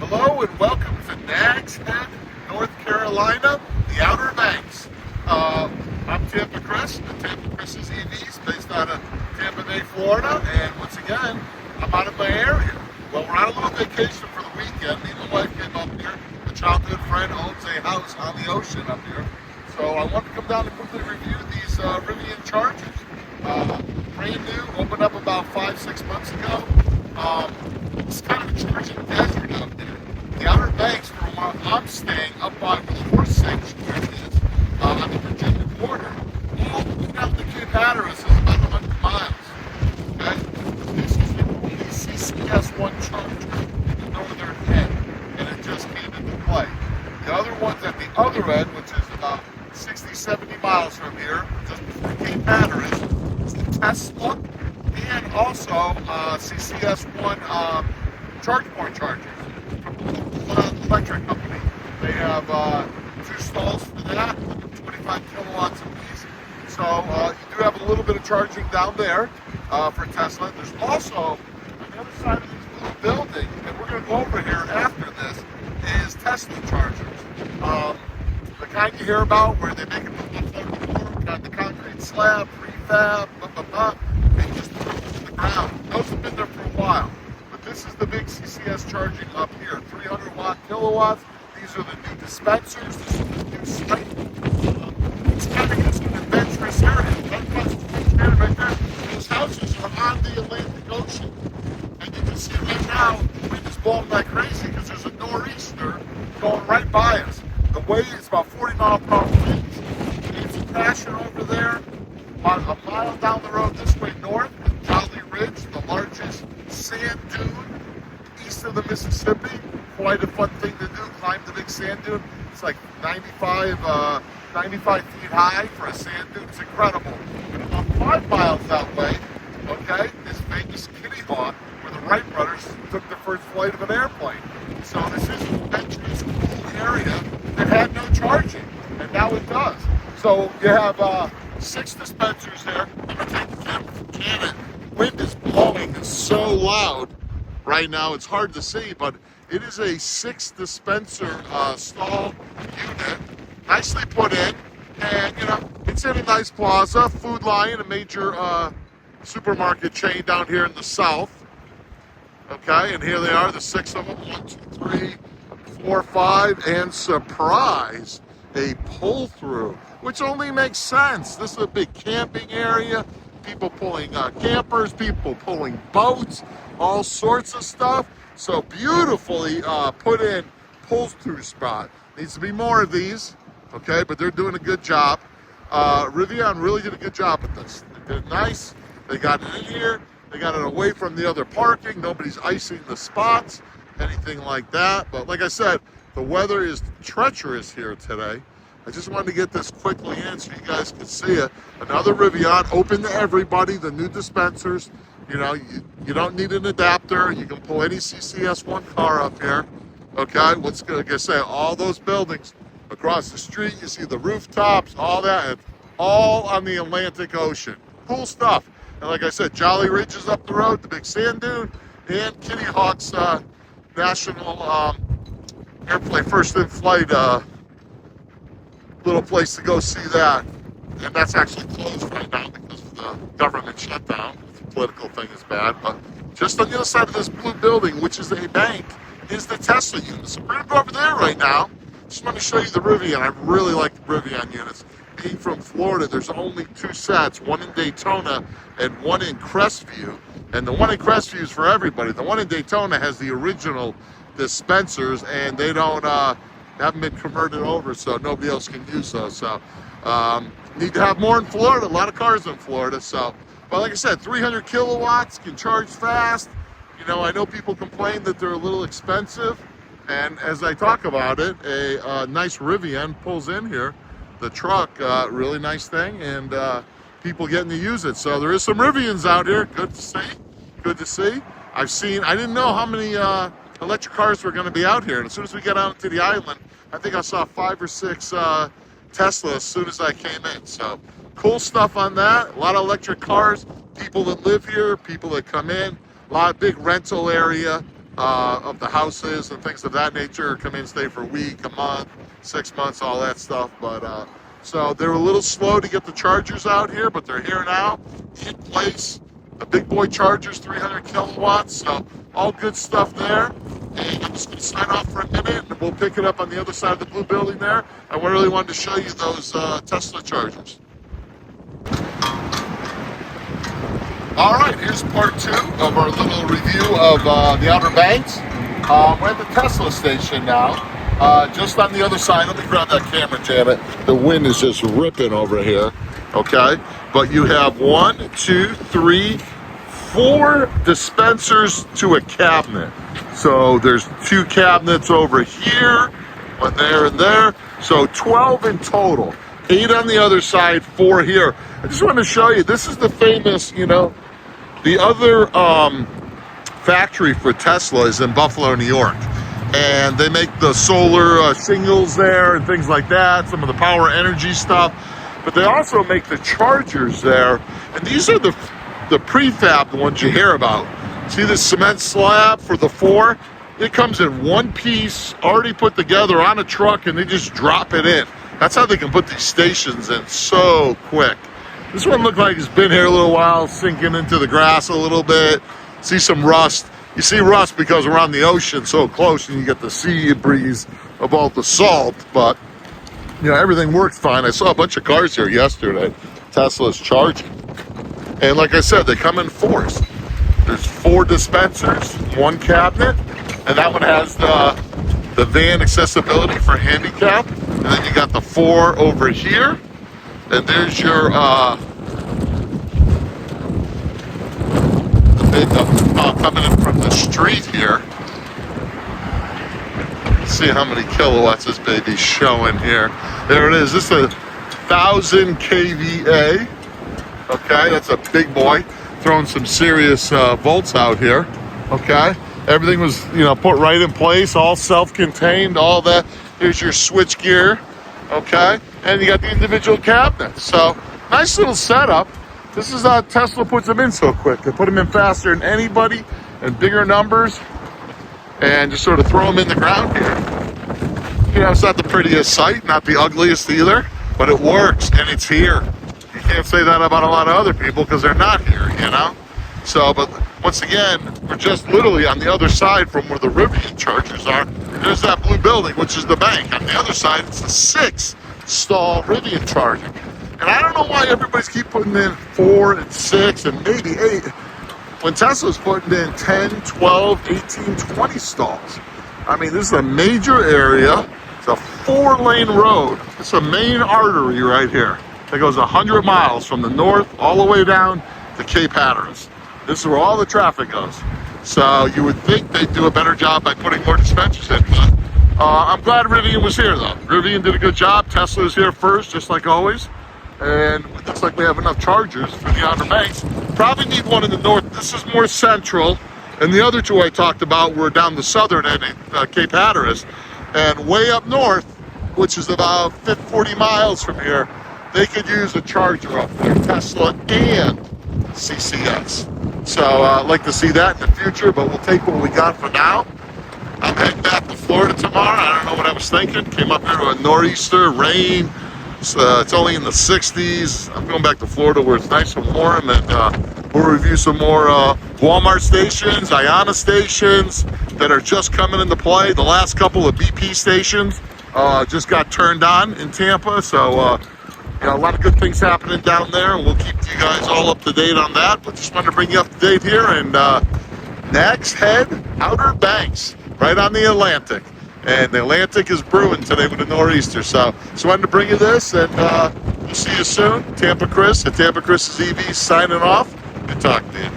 Hello and welcome to Nags Head, North Carolina, the Outer Banks. I'm Tampa Chris, the Tampa Chris's EVs, based out of Tampa Bay, Florida, and once again, I'm out of my area. Well, we're on a little vacation for the weekend. Me and my wife came up here. A childhood friend owns a house on the ocean up here, so I wanted to come down and quickly review these Rivian Chargers. Brand new, opened up about 5-6 months ago. It's kind of a charging desert out there. The Outer Banks, from where I'm staying, up by where the horse sanctuary is, on the Virginia border, all the way down to Cape Hatteras is about 100 miles. Okay? This is the only CCS1 charger in the northern end, and it just came into play. The other one's at the other end, which is about 60-70 miles from here, just before Cape Hatteras. It's the Tesla, and also CCS1 charge point chargers from the electric company. They have 2 stalls for that, 25 kilowatts apiece. So you do have a little bit of charging down there for Tesla. There's also, on the other side of this blue building, and we're going to go over here after this, is Tesla chargers. The kind you hear about where they make it on the concrete slab, prefab, and just put it to the ground. Those have been there for a while. But this is the big CCS charging up here, 300 watt kilowatts. These are the new dispensers. This is the new site. It's kind of an adventurous area. Right there. Those houses are on the Atlantic Ocean. And you can see right now, the wind is blowing like crazy because there's a nor'easter going right by us. The wave is about 40 mile per hour winds. It's crashing over there. About a mile down the road this way north is Jolly Ridge, the largest sand dune east of the Mississippi. Quite a fun thing to do, climb the big sand dune. It's like 95 feet high for a sand dune. It's incredible. And about 5 miles that way, okay, is Vegas Kitty Hawk, where the Wright brothers took the first flight of an airplane. So this is an adventurous, cool area that had no charging, and now it does. So you have 6 dispensers there. I'm going to take the camera from Canon. Wind is blowing. It's so loud right now. It's hard to see, but it is a 6 dispenser stall unit, nicely put in. And, you know, it's in a nice plaza. Food Lion, a major supermarket chain down here in the south. Okay, and here they are, the 6 of them. 1, 2, 3, 4, 5, and surprise, a pull-through, which only makes sense. This is a big camping area. People pulling campers, people pulling boats, all sorts of stuff. So beautifully put in pull-through spot. Needs to be more of these, okay? But they're doing a good job. Rivian really did a good job with this. They did it nice. They got it in here. They got it away from the other parking. Nobody's icing the spots, anything like that. But like I said, the weather is treacherous here today. I just wanted to get this quickly in so you guys can see it. Another Rivian, open to everybody, the new dispensers. You know, you don't need an adapter. You can pull any CCS1 car up here. Okay, what's good? Like I say, all those buildings across the street, you see the rooftops, all that, and all on the Atlantic Ocean. Cool stuff. And like I said, Jolly Ridge is up the road, the big sand dune, and Kitty Hawk's national airplane, first in flight little place to go see that. And that's actually closed right now because of the government shutdown. The political thing is bad, but just on the other side of this blue building, which is a bank, is the Tesla unit. So we're gonna go over there right now. Just want to show you the Rivian. I really like the Rivian units. Being from Florida, there's only 2 sets, one in Daytona and one in Crestview. And the one in Crestview is for everybody. The one in Daytona has the original dispensers, and they don't haven't been converted over, so nobody else can use those. So need to have more in Florida. A lot of cars in Florida. So, but like I said, 300 kilowatts, can charge fast. You know, I know people complain that they're a little expensive, and as I talk about it, a nice Rivian pulls in here. The truck, really nice thing, and people getting to use it. So there is some Rivians out here. Good to see. Good to see. I didn't know how many electric cars were going to be out here. And as soon as we get out to the island, I think I saw 5 or 6 Tesla as soon as I came in. So cool stuff on that. A lot of electric cars, people that live here, people that come in, a lot of big rental area. of the houses and things of that nature. Come in, stay for a week, a month, 6 months, all that stuff. But so they're a little slow to get the chargers out here, but they're here now, in place. The big boy chargers, 300 kilowatts, so all good stuff there. And I'm just going to sign off for a minute, and we'll pick it up on the other side of the blue building there. I really wanted to show you those Tesla chargers. All right, here's part 2 of our little review of the Outer Banks. We're at the Tesla station now, just on the other side. Let me grab that camera, Janet. The wind is just ripping over here, okay? But you have 1, 2, 3, 4 dispensers to a cabinet. So there's 2 cabinets over here, one there and there. So 12 in total. 8 on the other side, 4 here. I just want to show you, this is the famous, the other factory for Tesla is in Buffalo, New York. And they make the solar shingles there and things like that, some of the power energy stuff. But they also make the chargers there. And these are the prefab ones you hear about. See this cement slab for the 4? It comes in one piece, already put together on a truck, and they just drop it in. That's how they can put these stations in so quick. This one looked like it's been here a little while, sinking into the grass a little bit. See some rust. You see rust because we're on the ocean so close, and you get the sea breeze of all the salt, but everything works fine. I saw a bunch of cars here yesterday. Tesla's charging. And like I said, they come in 4s. There's 4 dispensers, 1 cabinet, and that one has the van accessibility for handicap. And then you got the 4 over here. And there's your coming in from the street here. Let's see how many kilowatts this baby's showing here. There it is. This is 1,000 kVA. Okay, that's a big boy. Throwing some serious volts out here. Okay, everything was put right in place, all self-contained, all that. Here's your switch gear. Okay, and you got the individual cabinets. So nice little setup. This is how Tesla puts them in so quick. They put them in faster than anybody and bigger numbers, and just sort of throw them in the ground here. It's not the prettiest sight, not the ugliest either, but it works and it's here. You can't say that about a lot of other people because they're not here, So, but once again, we're just literally on the other side from where the Rivian chargers are. There's that blue building, which is the bank. On the other side, it's the 6-stall Rivian charging. And I don't know why everybody's keep putting in 4 and 6 and maybe 8 when Tesla's putting in 10, 12, 18, 20 stalls. I mean, this is a major area. It's a 4-lane road. It's a main artery right here that goes 100 miles from the north all the way down to Cape Hatteras. This is where all the traffic goes. So you would think they'd do a better job by putting more dispensers in, but I'm glad Rivian was here though. Rivian did a good job. Tesla is here first, just like always. And it looks like we have enough chargers for the Outer Banks. Probably need one in the north. This is more central. And the other 2 I talked about were down the southern end at Cape Hatteras. And way up north, which is about 40 miles from here, they could use a charger up there, Tesla and CCS. So I'd like to see that in the future, but we'll take what we got for now. I'm heading back to Florida tomorrow. I don't know what I was thinking. Came up here to a nor'easter, rain. It's only in the 60s. I'm going back to Florida where it's nice and warm, and we'll review some more Walmart stations, Iona stations that are just coming into play. The last couple of BP stations just got turned on in Tampa, so a lot of good things happening down there, and we'll keep you guys all up to date on that. But just wanted to bring you up to date here, and next head, Outer Banks, right on the Atlantic. And the Atlantic is brewing today with a nor'easter. So just wanted to bring you this, and we'll see you soon. Tampa Chris at Tampa Chris's EV signing off. Good talk to you.